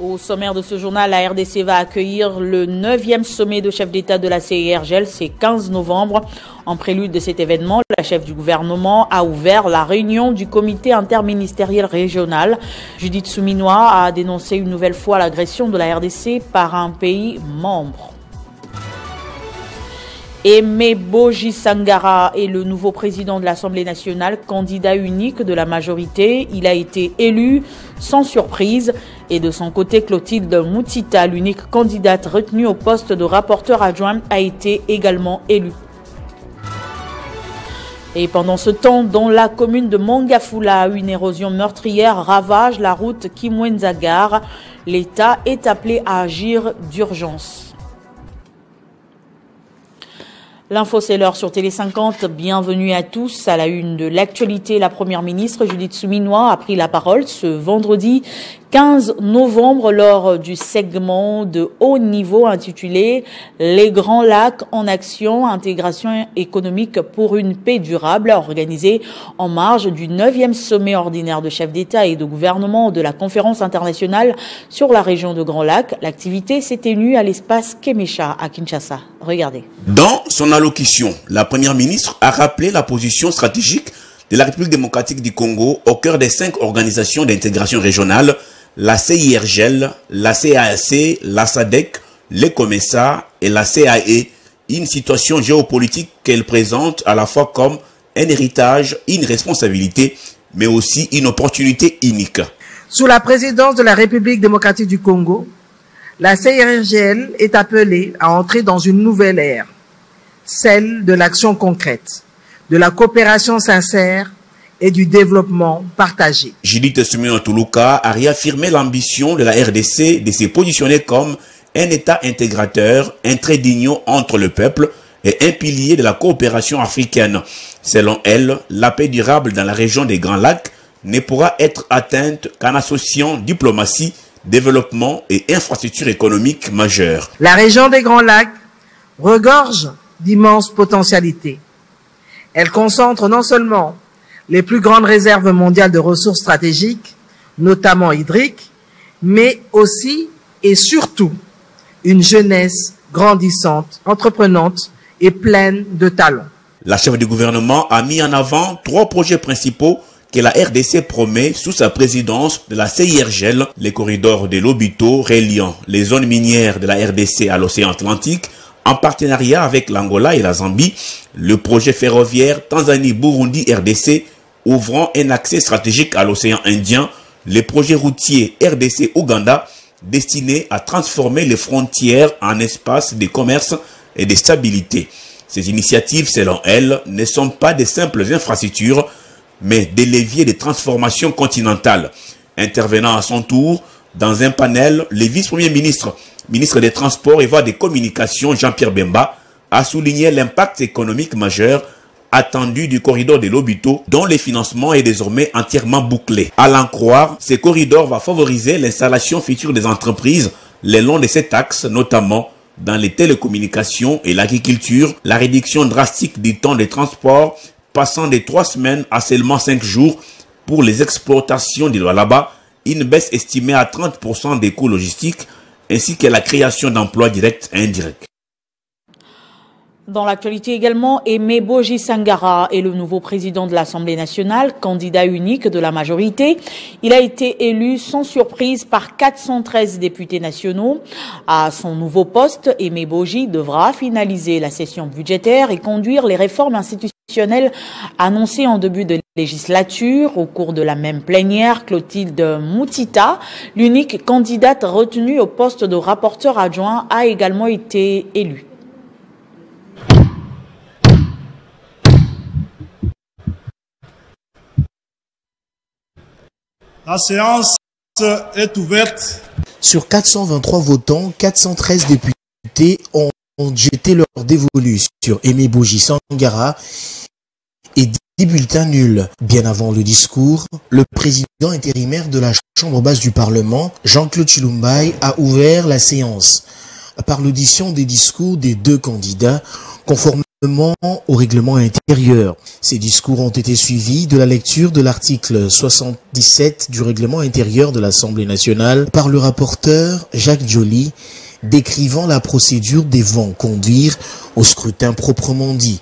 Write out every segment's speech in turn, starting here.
Au sommaire de ce journal, la RDC va accueillir le 9e sommet de chefs d'État de la CIRGL, c'est 15 novembre. En prélude de cet événement, la chef du gouvernement a ouvert la réunion du comité interministériel régional. Judith Souminois a dénoncé une nouvelle fois l'agression de la RDC par un pays membre. Aimé Boji Sangara est le nouveau président de l'Assemblée nationale, candidat unique de la majorité. Il a été élu sans surprise. Et de son côté, Clotilde Moutita, l'unique candidate retenue au poste de rapporteur adjoint, a été également élue. Et pendant ce temps, dans la commune de Mangafula, une érosion meurtrière ravage la route Kimwenza-Gare. L'État est appelé à agir d'urgence. L'info, c'est l'heure sur Télé 50. Bienvenue à tous. À la une de l'actualité, la première ministre Judith Souminois a pris la parole ce vendredi 15 novembre lors du segment de haut niveau intitulé « Les Grands Lacs en action, intégration économique pour une paix durable » organisé en marge du 9e sommet ordinaire de chefs d'État et de gouvernement de la conférence internationale sur la région de Grands Lacs. L'activité s'est tenue à l'espace Kemesha à Kinshasa. Regardez. Dans son allocution, la première ministre a rappelé la position stratégique de la République démocratique du Congo au cœur des 5 organisations d'intégration régionale, la CIRGL, la CAAC, la SADC, le COMESA et la CAE, une situation géopolitique qu'elle présente à la fois comme un héritage, une responsabilité, mais aussi une opportunité unique. Sous la présidence de la République démocratique du Congo, la CIRGL est appelée à entrer dans une nouvelle ère, celle de l'action concrète, de la coopération sincère et du développement partagé. Judith Souminois a réaffirmé l'ambition de la RDC de se positionner comme un État intégrateur, un trait d'union entre le peuple et un pilier de la coopération africaine. Selon elle, la paix durable dans la région des Grands Lacs ne pourra être atteinte qu'en associant diplomatie, développement et infrastructures économiques majeures. La région des Grands Lacs regorge d'immenses potentialités. Elle concentre non seulement les plus grandes réserves mondiales de ressources stratégiques, notamment hydriques, mais aussi et surtout une jeunesse grandissante, entreprenante et pleine de talents. La chef du gouvernement a mis en avant 3 projets principaux que la RDC promet sous sa présidence de la CIRGL, les corridors de Lobito reliant les zones minières de la RDC à l'océan Atlantique, en partenariat avec l'Angola et la Zambie, le projet ferroviaire Tanzanie-Burundi-RDC ouvrant un accès stratégique à l'océan Indien, les projets routiers RDC-Ouganda destinés à transformer les frontières en espace de commerce et de stabilité. Ces initiatives, selon elle, ne sont pas de simples infrastructures, mais des leviers de transformation continentale. Intervenant à son tour, dans un panel, le vice-premier ministre, ministre des Transports et Voies de Communication, Jean-Pierre Bemba, a souligné l'impact économique majeur attendu du corridor de Lobito, dont le financement est désormais entièrement bouclé. À l'en croire, ce corridor va favoriser l'installation future des entreprises le long de cet axe, notamment dans les télécommunications et l'agriculture, la réduction drastique du temps de transport, passant de 3 semaines à seulement 5 jours pour les exportations du Lualaba, une baisse estimée à 30% des coûts logistiques, ainsi que la création d'emplois directs et indirects. Dans l'actualité également, Aimé Boji Sangara est le nouveau président de l'Assemblée nationale, candidat unique de la majorité. Il a été élu sans surprise par 413 députés nationaux. À son nouveau poste, Aimé Boji devra finaliser la session budgétaire et conduire les réformes institutionnelles annoncées en début de législature. Au cours de la même plénière, Clotilde Moutita, l'unique candidate retenue au poste de rapporteur adjoint, a également été élue. La séance est ouverte. Sur 423 votants, 413 députés ont jeté leur dévolu sur Aimé Boji Sangara et 10 bulletins nuls. Bien avant le discours, le président intérimaire de la Chambre basse du Parlement, Jean-Claude Chilumbaï, a ouvert la séance par l'audition des discours des 2 candidats, conformément au règlement intérieur. Ces discours ont été suivis de la lecture de l'article 77 du règlement intérieur de l'Assemblée nationale par le rapporteur Jacques Joly, décrivant la procédure devant conduire au scrutin proprement dit.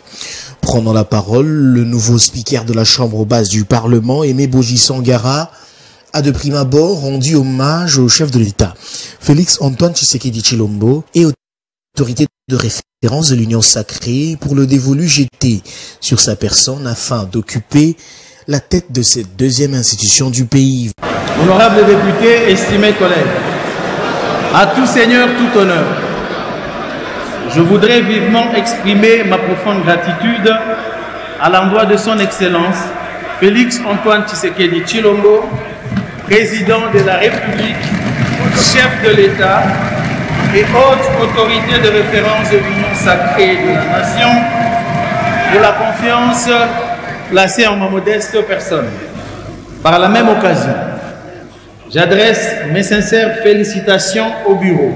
Prenant la parole, le nouveau speaker de la Chambre basse du Parlement, Aimé Boji Sangara, a de prime abord rendu hommage au chef de l'État, Félix Antoine Tshisekedi Tshilombo, et autorité de référence de l'Union sacrée pour le dévolu jeté sur sa personne afin d'occuper la tête de cette deuxième institution du pays. Honorables députés, estimés collègues, à tout seigneur, tout honneur, je voudrais vivement exprimer ma profonde gratitude à l'endroit de son Excellence Félix Antoine Tshisekedi Tshilombo, président de la République, chef de l'État et haute autorité de référence de l'Union sacrée de la Nation, pour la confiance placée en ma modeste personne. Par la même occasion, j'adresse mes sincères félicitations au bureau.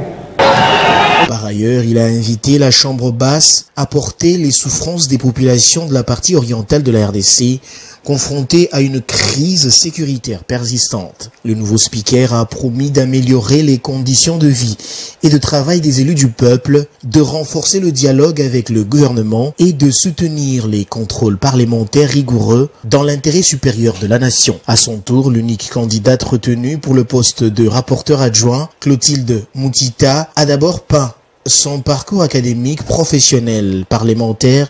Par ailleurs, il a invité la Chambre basse à porter les souffrances des populations de la partie orientale de la RDC confrontées à une crise sécuritaire persistante. Le nouveau speaker a promis d'améliorer les conditions de vie et de travail des élus du peuple, de renforcer le dialogue avec le gouvernement et de soutenir les contrôles parlementaires rigoureux dans l'intérêt supérieur de la nation. À son tour, l'unique candidate retenue pour le poste de rapporteur adjoint, Clotilde Moutita, a d'abord peint son parcours académique, professionnel, parlementaire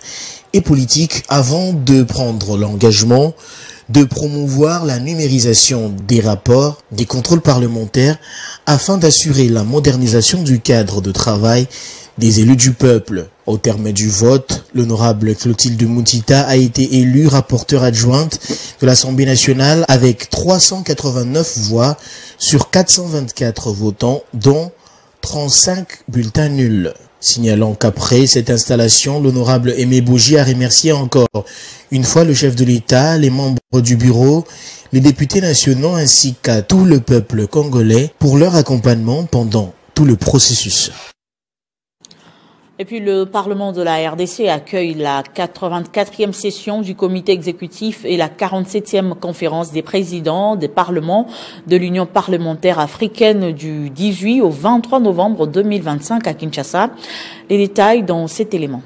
et politique avant de prendre l'engagement de promouvoir la numérisation des rapports, des contrôles parlementaires afin d'assurer la modernisation du cadre de travail des élus du peuple. Au terme du vote, l'honorable Clotilde Moutita a été élue rapporteure adjointe de l'Assemblée nationale avec 389 voix sur 424 votants, dont 35 bulletins nuls. Signalant qu'après cette installation, l'honorable Aimé Boji a remercié encore une fois le chef de l'État, les membres du bureau, les députés nationaux ainsi qu'à tout le peuple congolais pour leur accompagnement pendant tout le processus. Et puis le Parlement de la RDC accueille la 84e session du comité exécutif et la 47e conférence des présidents des parlements de l'Union parlementaire africaine du 18 au 23 novembre 2025 à Kinshasa. Les détails dans cet élément.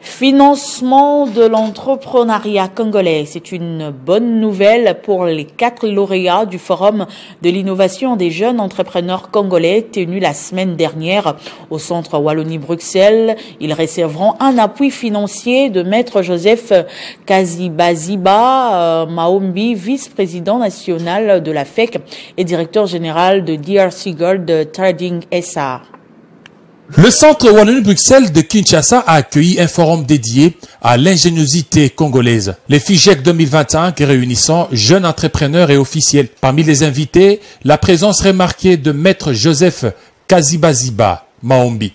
Financement de l'entrepreneuriat congolais. C'est une bonne nouvelle pour les 4 lauréats du Forum de l'innovation des jeunes entrepreneurs congolais tenu la semaine dernière au centre Wallonie-Bruxelles. Ils recevront un appui financier de Maître Joseph Kazibaziba Maombi, vice-président national de la FEC et directeur général de DRC Gold Trading SA. Le centre Wallonie-Bruxelles de Kinshasa a accueilli un forum dédié à l'ingéniosité congolaise. Les FIGEC 2025 réunissant jeunes entrepreneurs et officiels. Parmi les invités, la présence remarquée de Maître Joseph Kazibaziba Maombi,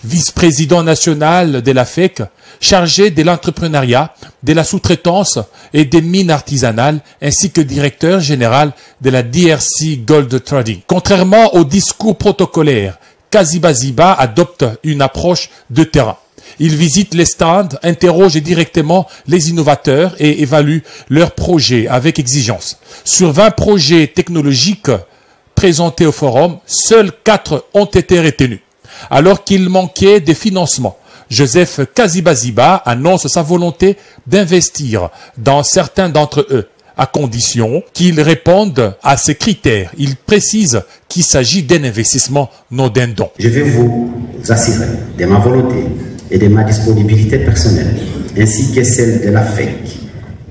vice-président national de la FEC, chargé de l'entrepreneuriat, de la sous-traitance et des mines artisanales, ainsi que directeur général de la DRC Gold Trading. Contrairement au discours protocolaire, Kazibaziba adopte une approche de terrain. Il visite les stands, interroge directement les innovateurs et évalue leurs projets avec exigence. Sur 20 projets technologiques présentés au forum, seuls 4 ont été retenus. Alors qu'il manquait des financements, Joseph Kazibaziba annonce sa volonté d'investir dans certains d'entre eux, à condition qu'ils répondent à ces critères. Il précise qu'il s'agit d'un investissement, non d'un don. Je vais vous assurer de ma volonté et de ma disponibilité personnelle, ainsi que celle de la FEC,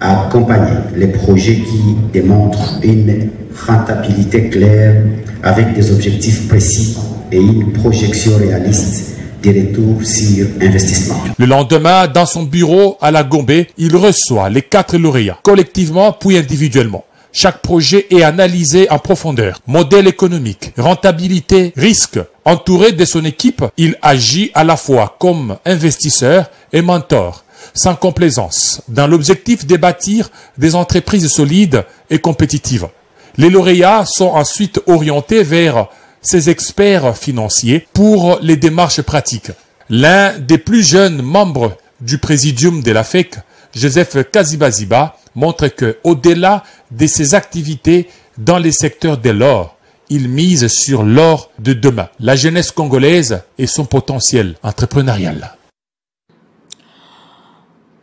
à accompagner les projets qui démontrent une rentabilité claire avec des objectifs précis et une projection réaliste des retours sur investissement. Le lendemain, dans son bureau à la Gombe, il reçoit les 4 lauréats, collectivement puis individuellement. Chaque projet est analysé en profondeur. Modèle économique, rentabilité, risque. Entouré de son équipe, il agit à la fois comme investisseur et mentor, sans complaisance, dans l'objectif de bâtir des entreprises solides et compétitives. Les lauréats sont ensuite orientés vers ses experts financiers pour les démarches pratiques. L'un des plus jeunes membres du présidium de la FEC, Joseph Kazibaziba, montre que, au-delà de ses activités dans les secteurs de l'or, il mise sur l'or de demain, la jeunesse congolaise et son potentiel entrepreneurial.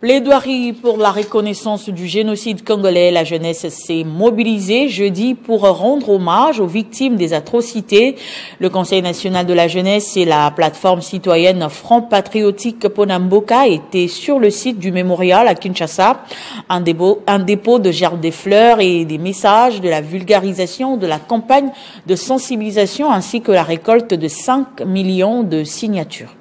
Plaidoirie pour la reconnaissance du génocide congolais. La jeunesse s'est mobilisée jeudi pour rendre hommage aux victimes des atrocités. Le Conseil national de la jeunesse et la plateforme citoyenne Front Patriotique Ponamboka étaient sur le site du mémorial à Kinshasa. Un dépôt de gerbes des fleurs et des messages de la vulgarisation de la campagne de sensibilisation ainsi que la récolte de 5 millions de signatures.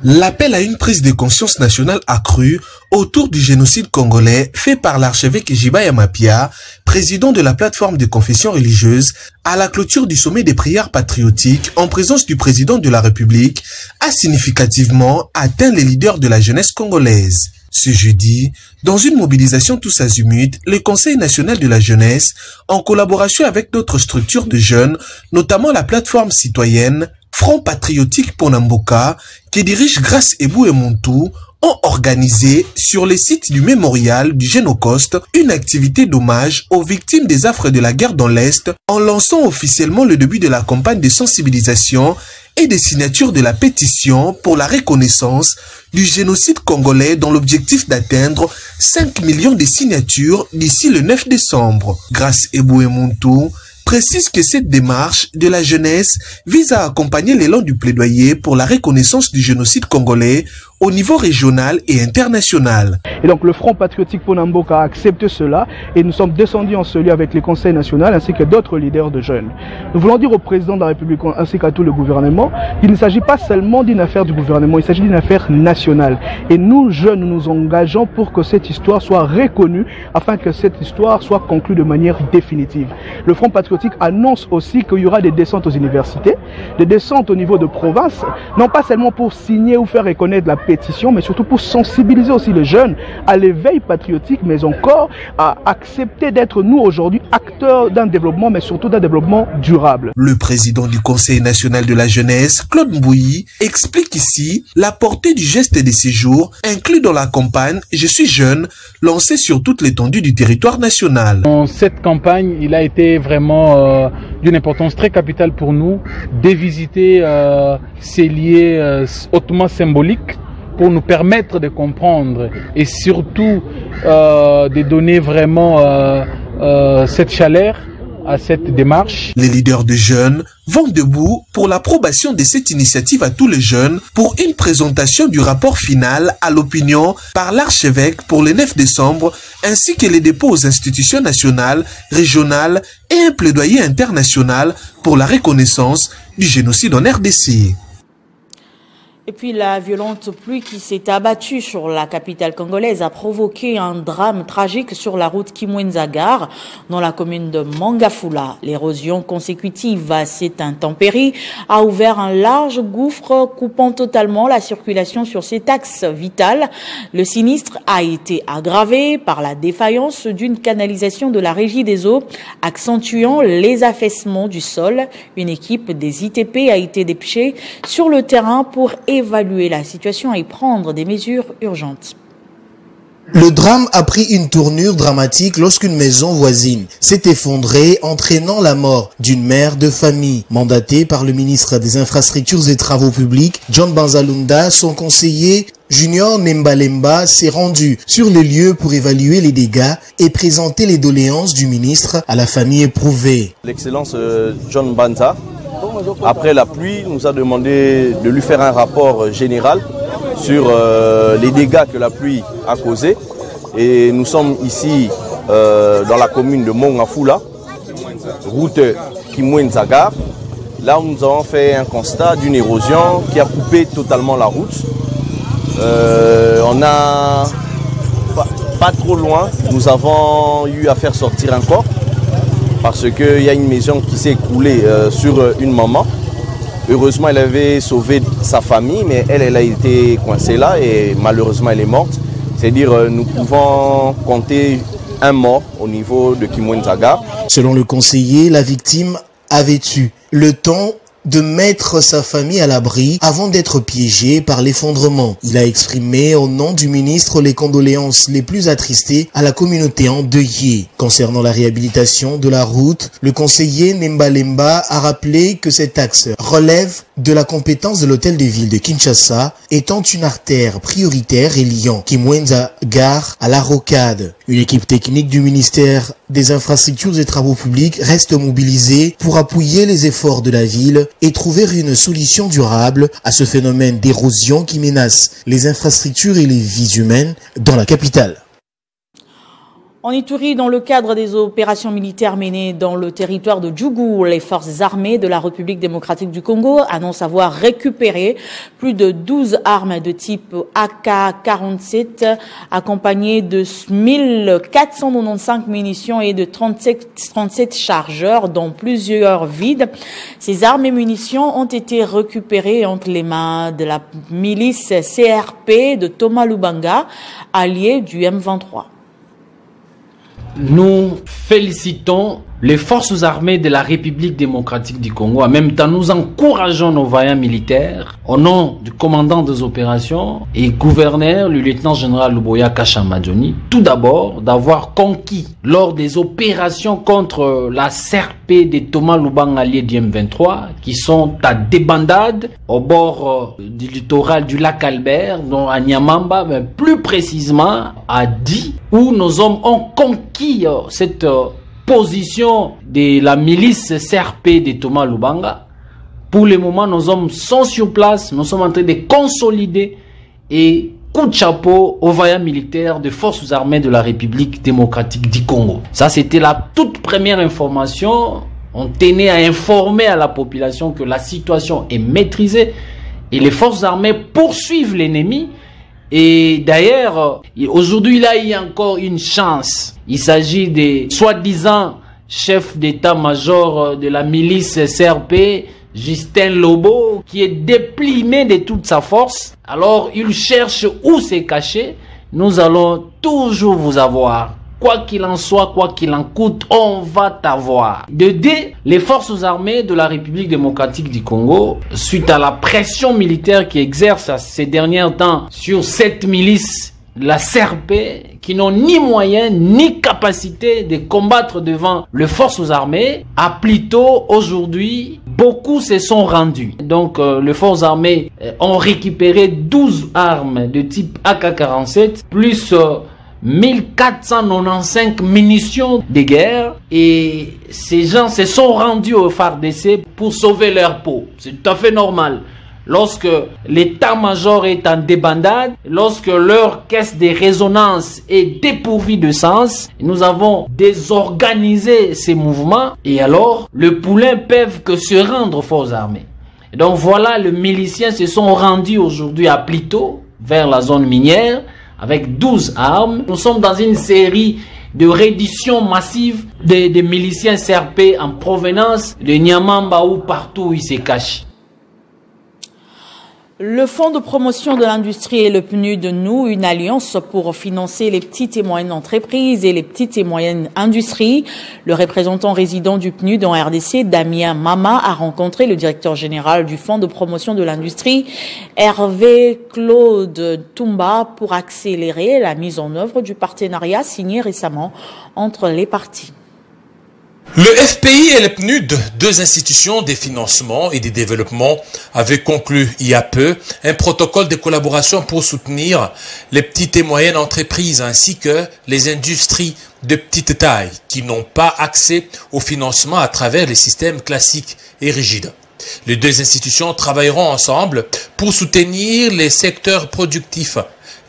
L'appel à une prise de conscience nationale accrue autour du génocide congolais fait par l'archevêque Jiba Yamapia, président de la plateforme de confession religieuse, à la clôture du sommet des prières patriotiques en présence du président de la République, a significativement atteint les leaders de la jeunesse congolaise. Ce jeudi, dans une mobilisation tous azimuts, le Conseil national de la jeunesse, en collaboration avec d'autres structures de jeunes, notamment la plateforme citoyenne Front Patriotique Ponamboka, qui dirige Grâce Ebou et Montou, ont organisé sur les sites du mémorial du Génocoste une activité d'hommage aux victimes des affres de la guerre dans l'Est en lançant officiellement le début de la campagne de sensibilisation et des signatures de la pétition pour la reconnaissance du génocide congolais dans l'objectif d'atteindre 5 millions de signatures d'ici le 9 décembre. Grâce Ebou et Montou précise que cette démarche de la jeunesse vise à accompagner l'élan du plaidoyer pour la reconnaissance du génocide congolais au niveau régional et international. Et donc le Front Patriotique Ponamboka a accepté cela et nous sommes descendus en ce lieu avec les conseils nationaux ainsi que d'autres leaders de jeunes. Nous voulons dire au président de la République ainsi qu'à tout le gouvernement qu'il ne s'agit pas seulement d'une affaire du gouvernement, il s'agit d'une affaire nationale. Et nous, jeunes, nous nous engageons pour que cette histoire soit reconnue afin que cette histoire soit conclue de manière définitive. Le Front Patriotique annonce aussi qu'il y aura des descentes aux universités, des descentes au niveau de province, non pas seulement pour signer ou faire reconnaître la pétition, mais surtout pour sensibiliser aussi les jeunes à l'éveil patriotique, mais encore à accepter d'être nous aujourd'hui acteurs d'un développement, mais surtout d'un développement durable. Le président du Conseil national de la jeunesse, Claude Mbouyi, explique ici la portée du geste des séjours inclus dans la campagne « Je suis jeune » lancée sur toute l'étendue du territoire national. Dans cette campagne, il a été vraiment d'une importance très capitale pour nous de visiter ces lieux hautement symboliques pour nous permettre de comprendre et surtout de donner vraiment cette chaleur à cette démarche. Les leaders de jeunes vont debout pour l'approbation de cette initiative à tous les jeunes pour une présentation du rapport final à l'opinion par l'archevêque pour le 9 décembre ainsi que les dépôts aux institutions nationales, régionales et un plaidoyer international pour la reconnaissance du génocide en RDC. Et puis la violente pluie qui s'est abattue sur la capitale congolaise a provoqué un drame tragique sur la route Kimwenzagare dans la commune de Mangafula. L'érosion consécutive à cette intempérie a ouvert un large gouffre coupant totalement la circulation sur cet axe vital. Le sinistre a été aggravé par la défaillance d'une canalisation de la Régie des eaux, accentuant les affaissements du sol. Une équipe des ITP a été dépêchée sur le terrain pour évaluer la situation et prendre des mesures urgentes. Le drame a pris une tournure dramatique lorsqu'une maison voisine s'est effondrée, entraînant la mort d'une mère de famille. Mandaté par le ministre des Infrastructures et Travaux Publics, John Banzalunda, son conseiller Junior Nembalemba s'est rendu sur les lieux pour évaluer les dégâts et présenter les doléances du ministre à la famille éprouvée. L'Excellence John Banza, après la pluie, nous a demandé de lui faire un rapport général sur les dégâts que la pluie a causés. Et nous sommes ici dans la commune de Mongafula, route Kimwenzagare. Là où nous avons fait un constat d'une érosion qui a coupé totalement la route. On a pas trop loin, nous avons eu à faire sortir un corps parce qu'il y a une maison qui s'est écroulée sur une maman. Heureusement, elle avait sauvé sa famille, mais elle a été coincée là et malheureusement, elle est morte. C'est-à-dire, nous pouvons compter un mort au niveau de Kimwenzagare. Selon le conseiller, la victime avait eu le temps de mettre sa famille à l'abri avant d'être piégé par l'effondrement. Il a exprimé au nom du ministre les condoléances les plus attristées à la communauté endeuillée. Concernant la réhabilitation de la route, le conseiller Nemba Lemba a rappelé que cet axe relève de la compétence de l'hôtel de ville de Kinshasa, étant une artère prioritaire reliant Kimwenza Gare à la Rocade. Une équipe technique du ministère des Infrastructures et Travaux Publics reste mobilisée pour appuyer les efforts de la ville et trouver une solution durable à ce phénomène d'érosion qui menace les infrastructures et les vies humaines dans la capitale. En Ituri, dans le cadre des opérations militaires menées dans le territoire de Djougou, les forces armées de la République démocratique du Congo annoncent avoir récupéré plus de 12 armes de type AK-47, accompagnées de 1495 munitions et de 37 chargeurs, dont plusieurs vides. Ces armes et munitions ont été récupérées entre les mains de la milice CRP de Thomas Lubanga, allié du M23. Nous félicitons les forces armées de la République démocratique du Congo. En même temps, nous encourageons nos vaillants militaires au nom du commandant des opérations et gouverneur, le lieutenant-général Luboya Kashamadjoni, tout d'abord d'avoir conquis lors des opérations contre la CRP de Thomas Lubanga allié du M23, qui sont à débandade au bord du littoral du lac Albert, dont à Nyamamba, mais plus précisément à Di, où nos hommes ont conquis cette position de la milice CRP de Thomas Lubanga. Pour le moment, nos hommes sont sur place, nous sommes en train de consolider et coup de chapeau aux vaillants militaires des forces armées de la République démocratique du Congo. Ça, c'était la toute première information. On tenait à informer à la population que la situation est maîtrisée et les forces armées poursuivent l'ennemi. Et d'ailleurs, aujourd'hui, là, il y a encore une chance. Il s'agit des soi-disant chefs d'état-major de la milice CRP, Justin Lobo, qui est déplimé de toute sa force. Alors, il cherche où se cacher. Nous allons toujours vous avoir. Quoi qu'il en soit, quoi qu'il en coûte, on va t'avoir. De D, les forces armées de la République démocratique du Congo, suite à la pression militaire qui exerce ces derniers temps sur cette milice, la CRP, qui n'ont ni moyens ni capacité de combattre devant les forces armées, a plutôt aujourd'hui, beaucoup se sont rendus. Donc les forces armées ont récupéré 12 armes de type AK-47, plus 1495 munitions de guerre, et ces gens se sont rendus au FARDC pour sauver leur peau. C'est tout à fait normal. Lorsque l'état-major est en débandade, lorsque leur caisse de résonance est dépourvue de sens, nous avons désorganisé ces mouvements et alors le poulain peuvent que se rendre aux forces armées. Et donc voilà, les miliciens se sont rendus aujourd'hui à Plito, vers la zone minière, avec 12 armes. Nous sommes dans une série de redditions massives des miliciens CRP en provenance de Nyamamba ou partout où ils se cachent. Le Fonds de promotion de l'industrie et le PNUD noue une alliance pour financer les petites et moyennes entreprises et les petites et moyennes industries. Le représentant résident du PNUD en RDC, Damien Mama, a rencontré le directeur général du Fonds de promotion de l'industrie, Hervé Claude Toumba, pour accélérer la mise en œuvre du partenariat signé récemment entre les parties. Le FPI et le PNUD, deux institutions de financement et de développement, avaient conclu il y a peu un protocole de collaboration pour soutenir les petites et moyennes entreprises ainsi que les industries de petite taille qui n'ont pas accès au financement à travers les systèmes classiques et rigides. Les deux institutions travailleront ensemble pour soutenir les secteurs productifs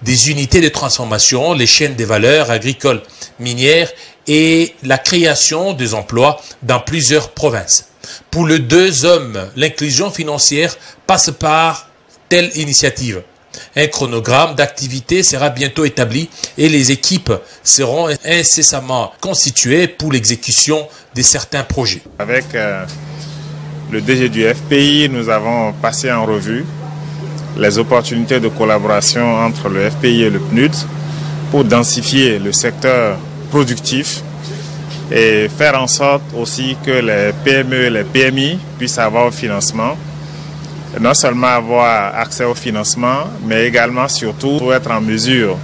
des unités de transformation, les chaînes de valeur agricoles, minières et la création des emplois dans plusieurs provinces. Pour les deux hommes, l'inclusion financière passe par telle initiative. Un chronogramme d'activité sera bientôt établi et les équipes seront incessamment constituées pour l'exécution de certains projets. Avec le DG du FPI, nous avons passé en revue les opportunités de collaboration entre le FPI et le PNUD pour densifier le secteur productif et faire en sorte aussi que les PME et les PMI puissent avoir au financement. Non seulement avoir accès au financement, mais également surtout pour être en mesure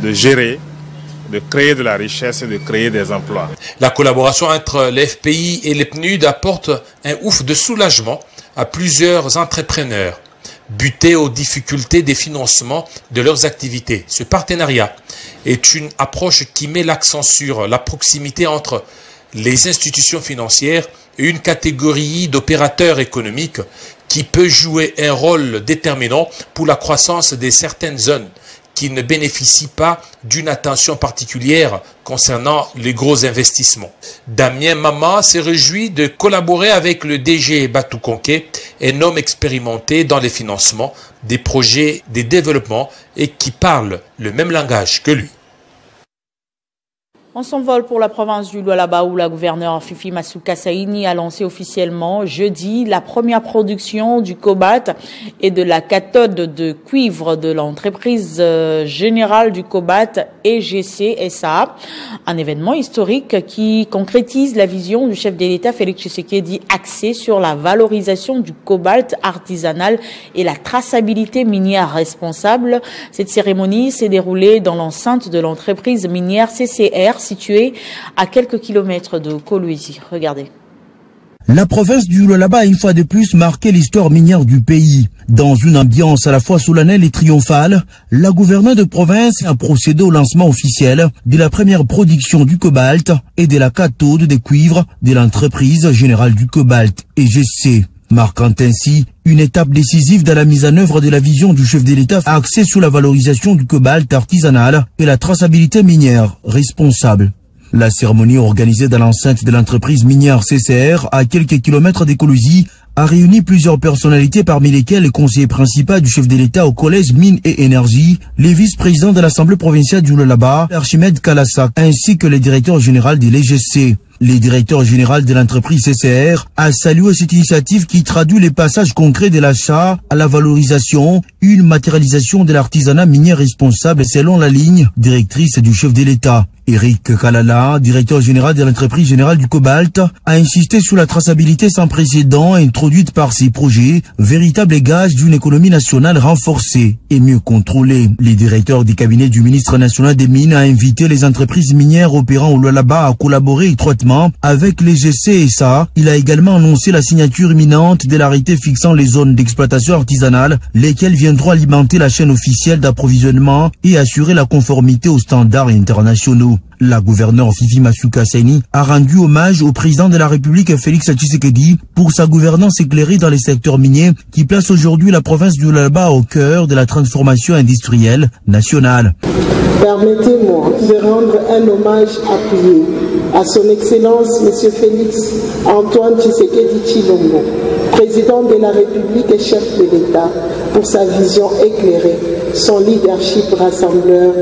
de gérer, de créer de la richesse et de créer des emplois. La collaboration entre l'FPI et les PNUD apporte un ouf de soulagement à plusieurs entrepreneurs butés aux difficultés des financements de leurs activités. Ce partenariat est une approche qui met l'accent sur la proximité entre les institutions financières et une catégorie d'opérateurs économiques qui peut jouer un rôle déterminant pour la croissance de certaines zones qui ne bénéficient pas d'une attention particulière concernant les gros investissements. Damien Mama s'est réjoui de collaborer avec le DG Batou Konké, un homme expérimenté dans les financements des projets de développement et qui parle le même langage que lui. On s'envole pour la province du Lualaba où la gouverneure Fifi Masuka Saini a lancé officiellement jeudi la première production du cobalt et de la cathode de cuivre de l'entreprise générale du cobalt EGC SA. Un événement historique qui concrétise la vision du chef de l'État Félix Tshisekedi axé sur la valorisation du cobalt artisanal et la traçabilité minière responsable. Cette cérémonie s'est déroulée dans l'enceinte de l'entreprise minière CCR situé à quelques kilomètres de Kolwezi. Regardez. La province du Lualaba a une fois de plus marqué l'histoire minière du pays. Dans une ambiance à la fois solennelle et triomphale, la gouverneure de province a procédé au lancement officiel de la première production du cobalt et de la cathode de cuivre de l'entreprise générale du cobalt EGC. Marquant ainsi une étape décisive dans la mise en œuvre de la vision du chef de l'État axée sur la valorisation du cobalt artisanal et la traçabilité minière responsable. La cérémonie organisée dans l'enceinte de l'entreprise minière CCR à quelques kilomètres d'Ekolozi a réuni plusieurs personnalités parmi lesquelles le conseiller principal du chef de l'État au collège Mines et Énergie, les vice-présidents de l'Assemblée provinciale du Lualaba, Archimède Kalassak, ainsi que le directeur général de l'EGC. Le directeur général de l'entreprise CCR a salué cette initiative qui traduit les passages concrets de l'achat à la valorisation, une matérialisation de l'artisanat minier responsable selon la ligne directrice du chef de l'État. Eric Kalala, directeur général de l'entreprise générale du cobalt, a insisté sur la traçabilité sans précédent introduite par ces projets, véritable gage d'une économie nationale renforcée et mieux contrôlée. Le directeur du cabinet du ministre national des Mines a invité les entreprises minières opérant au Lualaba à collaborer étroitement avec les GCSA. Il a également annoncé la signature imminente de l'arrêté fixant les zones d'exploitation artisanale, lesquelles viendront alimenter la chaîne officielle d'approvisionnement et assurer la conformité aux standards internationaux. La gouverneure Fifi Masuka Saini a rendu hommage au président de la République Félix Tshisekedi pour sa gouvernance éclairée dans les secteurs miniers qui place aujourd'hui la province du Lualaba au cœur de la transformation industrielle nationale. Permettez-moi de rendre un hommage appuyé à son Excellence M. Félix Antoine Tshisekedi Tshilombo, président de la République et chef de l'État, pour sa vision éclairée, son leadership rassembleur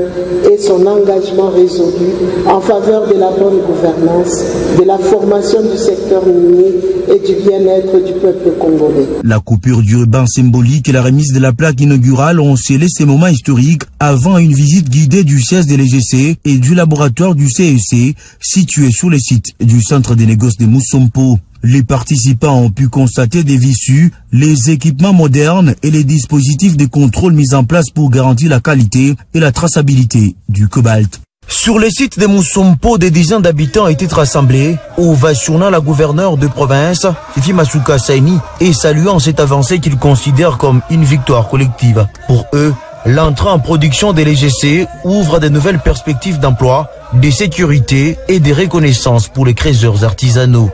et son engagement résolu en faveur de la bonne gouvernance, de la formation du secteur minier et du bien-être du peuple congolais. La coupure du ruban symbolique et la remise de la plaque inaugurale ont scellé ces moments historiques avant une visite guidée du siège de l'EGC et du laboratoire du CEC situé sur le site du centre des négoces de Moussompo. Les participants ont pu constater des visu, les équipements modernes et les dispositifs de contrôle mis en place pour garantir la qualité et la traçabilité du cobalt. Sur le site de Moussompo, des dizaines d'habitants étaient rassemblés, ovationnant la gouverneure de province, Fifi Masuka Saini, et saluant cette avancée qu'ils considèrent comme une victoire collective. Pour eux, l'entrée en production de l'EGC ouvre de nouvelles perspectives d'emploi, de sécurité et de reconnaissance pour les créateurs artisanaux.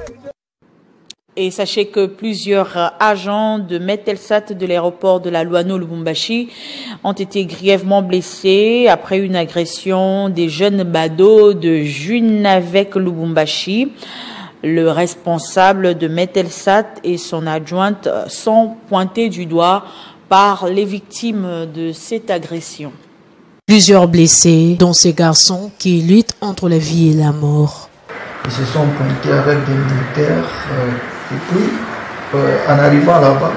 Et sachez que plusieurs agents de Metelsat de l'aéroport de la Luano-Lubumbashi ont été grièvement blessés après une agression des jeunes badauds de Junavec Lubumbashi. Le responsable de Metelsat et son adjointe sont pointés du doigt par les victimes de cette agression. Plusieurs blessés, dont ces garçons qui luttent entre la vie et la mort. Ils se sont pointés avec des militaires. Et puis, en arrivant là-bas,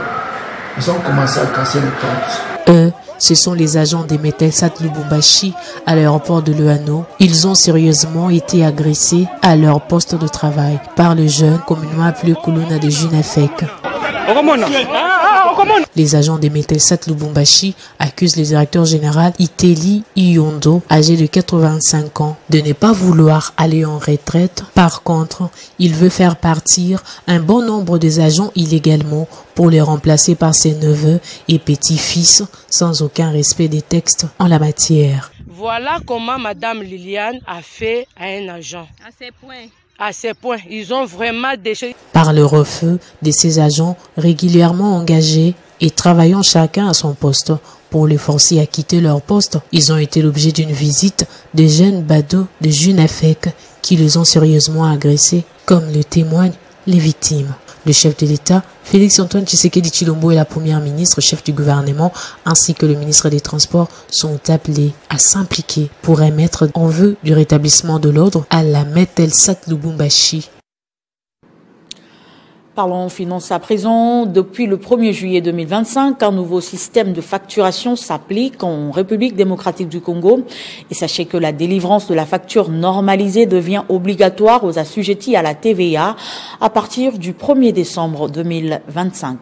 ils ont commencé à casser les portes. Eux Ce sont les agents des Metelsat Lubumbashi à l'aéroport de Luano. Ils ont sérieusement été agressés à leur poste de travail par le jeune communément appelé Kuluna de Junafek. Les agents des Metelsat Lubumbashi accusent le directeur général Iteli Iyondo, âgé de 85 ans, de ne pas vouloir aller en retraite. Par contre, il veut faire partir un bon nombre des agents illégalement pour les remplacer par ses neveux et petits-fils sans aucun respect des textes en la matière. Voilà comment Madame Liliane a fait à un agent. À ces points. À ces points, ils ont vraiment déchiré. Par le refus de ces agents régulièrement engagés et travaillant chacun à son poste pour les forcer à quitter leur poste, ils ont été l'objet d'une visite des jeunes badauds de Junafek qui les ont sérieusement agressés, comme le témoignent les victimes. Le chef de l'État, Félix-Antoine Tshisekedi Tshilombo, et la première ministre, chef du gouvernement, ainsi que le ministre des Transports sont appelés à s'impliquer pour émettre en vue du rétablissement de l'ordre à la Metelsat Lubumbashi. Parlons finance à présent. Depuis le 1er juillet 2025, un nouveau système de facturation s'applique en République démocratique du Congo. Et sachez que la délivrance de la facture normalisée devient obligatoire aux assujettis à la TVA à partir du 1er décembre 2025.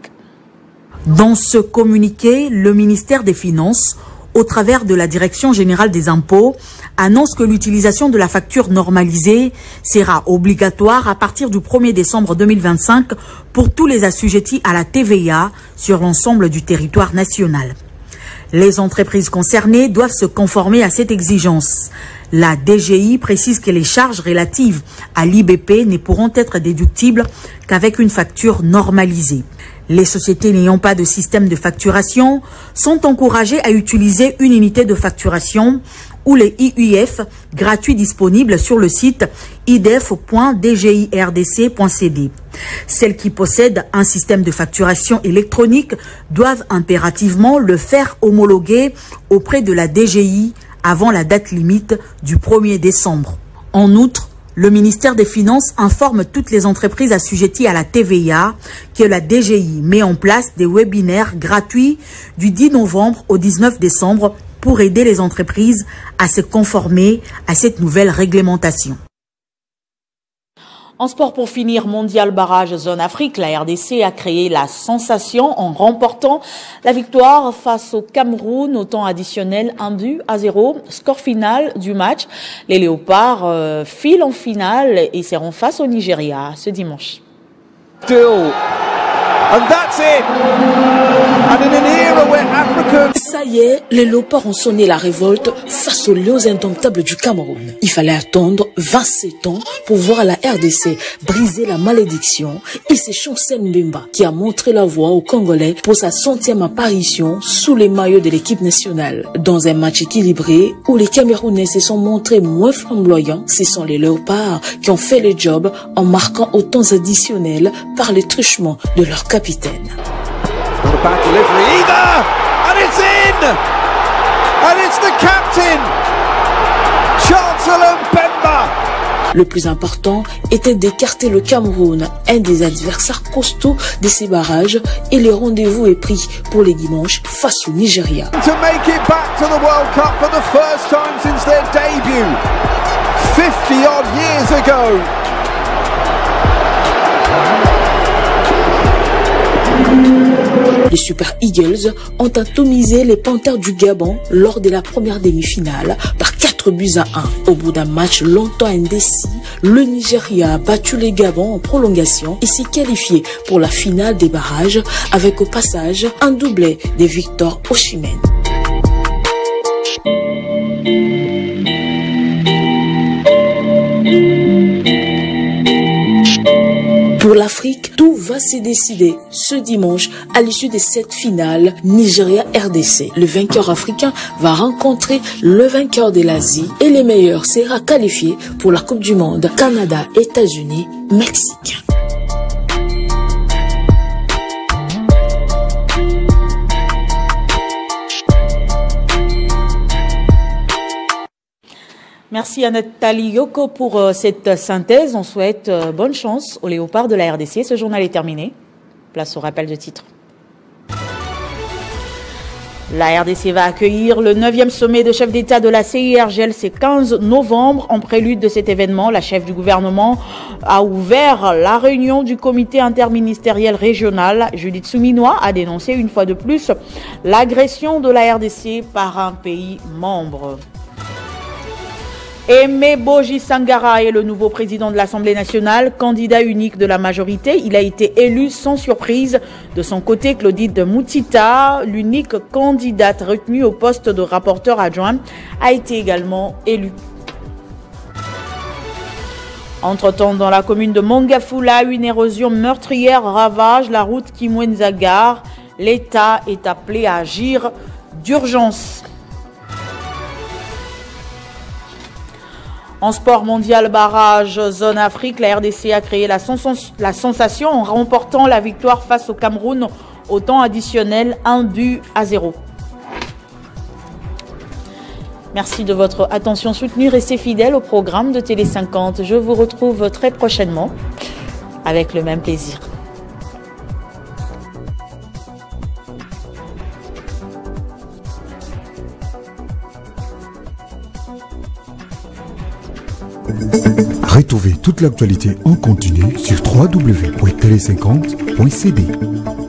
Dans ce communiqué, le ministère des Finances, au travers de la Direction générale des impôts, annonce que l'utilisation de la facture normalisée sera obligatoire à partir du 1er décembre 2025 pour tous les assujettis à la TVA sur l'ensemble du territoire national. Les entreprises concernées doivent se conformer à cette exigence. La DGI précise que les charges relatives à l'IBP ne pourront être déductibles qu'avec une facture normalisée. Les sociétés n'ayant pas de système de facturation sont encouragées à utiliser une unité de facturation ou les IUF gratuits disponibles sur le site idef.dgirdc.cd. Celles qui possèdent un système de facturation électronique doivent impérativement le faire homologuer auprès de la DGI avant la date limite du 1er décembre. En outre, le ministère des Finances informe toutes les entreprises assujetties à la TVA que la DGI met en place des webinaires gratuits du 10 novembre au 19 décembre pour aider les entreprises à se conformer à cette nouvelle réglementation. En sport, pour finir, Mondial Barrage Zone Afrique, la RDC a créé la sensation en remportant la victoire face au Cameroun au temps additionnel 1-0. Score final du match, les Léopards filent en finale et seront face au Nigeria ce dimanche. And that's it. And in an era where Africa... Ça y est, les Léopards ont sonné la révolte face aux lions indomptables du Cameroun. Il fallait attendre 27 ans pour voir la RDC briser la malédiction, et c'est Chancel Mbemba qui a montré la voie aux Congolais pour sa 100e apparition sous les maillots de l'équipe nationale. Dans un match équilibré où les Camerounais se sont montrés moins flamboyants, ce sont les Léopards qui ont fait le job en marquant au temps additionnel par les truchements de leur capitaine. Not a bad delivery either, and it's in, and it's the captain, Chancellor Mbemba. Le plus important était d'écarter le Cameroun, un des adversaires costauds de ces barrages, et le rendez-vous est pris pour les dimanches face au Nigeria. To make it back to the World Cup for the first time since their debut, 50 odd years ago. Les Super Eagles ont atomisé les Panthères du Gabon lors de la première demi-finale par 4-1. Au bout d'un match longtemps indécis, le Nigeria a battu les Gabons en prolongation et s'est qualifié pour la finale des barrages avec au passage un doublé de Victor Osimhen. Pour l'Afrique, tout va se décider ce dimanche à l'issue de cette finale Nigeria-RDC. Le vainqueur africain va rencontrer le vainqueur de l'Asie et le meilleur sera qualifié pour la Coupe du Monde Canada, États-Unis, Mexique. Merci à Nathalie Yoko pour cette synthèse. On souhaite bonne chance aux Léopards de la RDC. Ce journal est terminé. Place au rappel de titres. La RDC va accueillir le 9e sommet de chefs d'État de la CIRGL, c'est 15 novembre. En prélude de cet événement, la chef du gouvernement a ouvert la réunion du comité interministériel régional. Judith Souminois a dénoncé une fois de plus l'agression de la RDC par un pays membre. Aimé Boji Sangara est le nouveau président de l'Assemblée nationale, candidat unique de la majorité. Il a été élu sans surprise. De son côté, Claudine Moutita, l'unique candidate retenue au poste de rapporteur adjoint, a été également élue. Entre-temps, dans la commune de Mongafula, une érosion meurtrière ravage la route Kimwenza-Gare. L'État est appelé à agir d'urgence. En sport mondial barrage zone Afrique, la RDC a créé la sensation en remportant la victoire face au Cameroun au temps additionnel 1-0. Merci de votre attention soutenue. Restez fidèles au programme de Télé 50. Je vous retrouve très prochainement avec le même plaisir. Retrouvez toute l'actualité en continu sur www.tele50.cb.